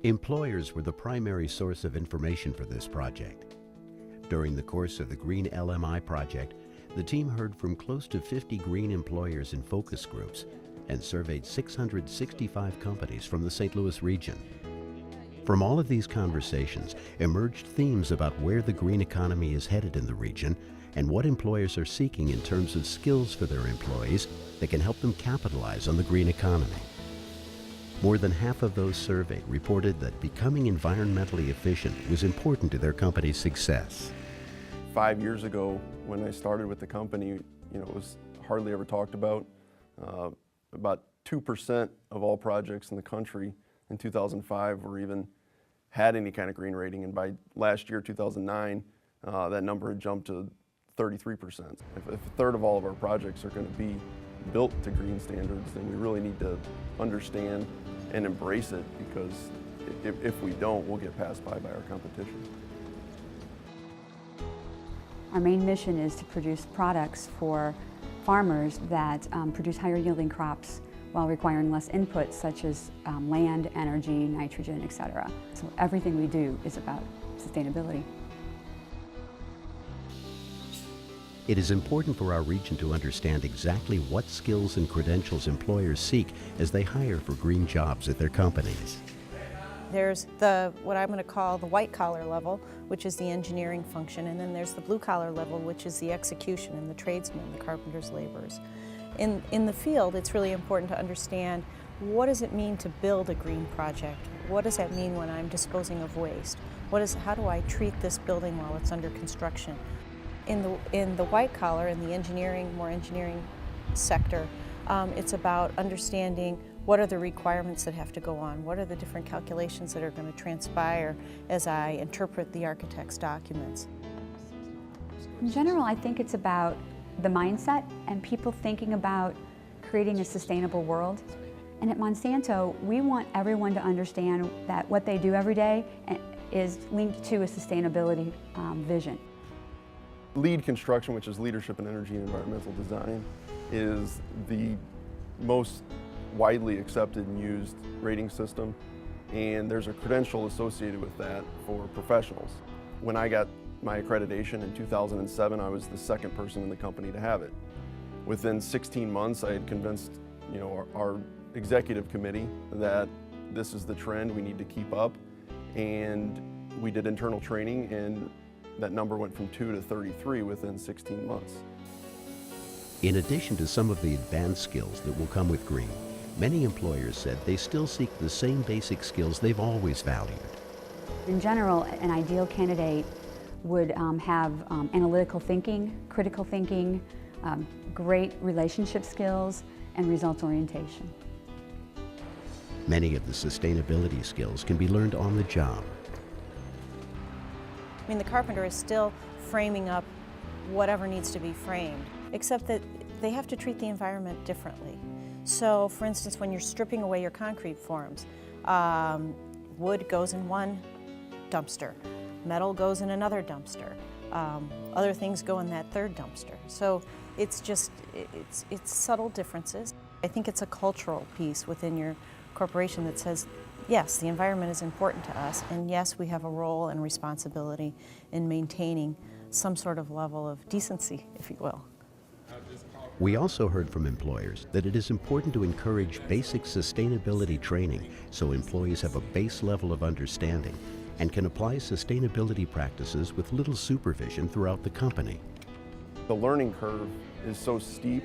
Employers were the primary source of information for this project. During the course of the Green LMI project, the team heard from close to 50 green employers in focus groups and surveyed 665 companies from the St. Louis region. From all of these conversations emerged themes about where the green economy is headed in the region and what employers are seeking in terms of skills for their employees that can help them capitalize on the green economy. More than half of those surveyed reported that becoming environmentally efficient was important to their company's success. 5 years ago, when I started with the company, it was hardly ever talked about. About 2% of all projects in the country in 2005 were even had any kind of green rating, and by last year, 2009, that number had jumped to 33%. If a third of all of our projects are going to be built to green standards, then we really need to understand and embrace it, because if we don't, we'll get passed by our competition. Our main mission is to produce products for farmers that produce higher yielding crops while requiring less inputs such as land, energy, nitrogen, etc. So everything we do is about sustainability. It is important for our region to understand exactly what skills and credentials employers seek as they hire for green jobs at their companies. There's what I'm going to call the white collar level, which is the engineering function, and then there's the blue collar level, which is the execution and the tradesmen, the carpenters, laborers. In the field, it's really important to understand, what does it mean to build a green project? What does that mean when I'm disposing of waste? How do I treat this building while it's under construction? In the white collar, in the more engineering sector, it's about understanding what are the requirements that have to go on, what are the different calculations that are going to transpire as I interpret the architect's documents. In general, I think it's about the mindset and people thinking about creating a sustainable world. And at Monsanto, we want everyone to understand that what they do every day is linked to a sustainability vision. LEED construction, which is Leadership in Energy and Environmental Design, is the most widely accepted and used rating system, and there's a credential associated with that for professionals. When I got my accreditation in 2007, I was the second person in the company to have it. Within 16 months, I had convinced our executive committee that this is the trend, we need to keep up, and we did internal training, and that number went from 2 to 33 within 16 months. In addition to some of the advanced skills that will come with green, many employers said they still seek the same basic skills they've always valued. In general, an ideal candidate would have analytical thinking, critical thinking, great relationship skills, and results orientation. Many of the sustainability skills can be learned on the job. I mean, the carpenter is still framing up whatever needs to be framed, except that they have to treat the environment differently. So, for instance, when you're stripping away your concrete forms, wood goes in one dumpster, metal goes in another dumpster, other things go in that third dumpster. So it's subtle differences. I think it's a cultural piece within your corporation that says, yes, the environment is important to us, and yes, we have a role and responsibility in maintaining some sort of level of decency, if you will. We also heard from employers that it is important to encourage basic sustainability training so employees have a base level of understanding and can apply sustainability practices with little supervision throughout the company. The learning curve is so steep,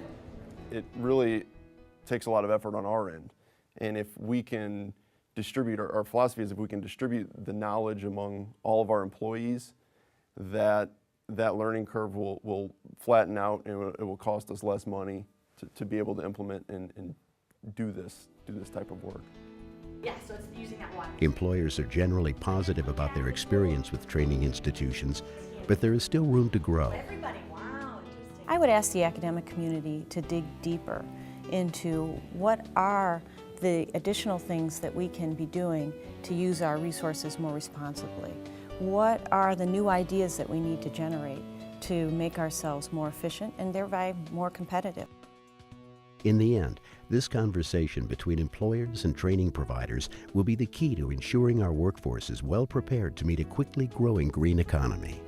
it really takes a lot of effort on our end. And if we can distribute, our philosophy is if we can distribute the knowledge among all of our employees, that learning curve will flatten out, and it will cost us less money to be able to implement and do this type of work. Yeah, so it's using that one. Employers are generally positive about their experience with training institutions, but there is still room to grow. Everybody, wow, interesting. I would ask the academic community to dig deeper into what are the additional things that we can be doing to use our resources more responsibly. What are the new ideas that we need to generate to make ourselves more efficient and thereby more competitive? In the end, this conversation between employers and training providers will be the key to ensuring our workforce is well prepared to meet a quickly growing green economy.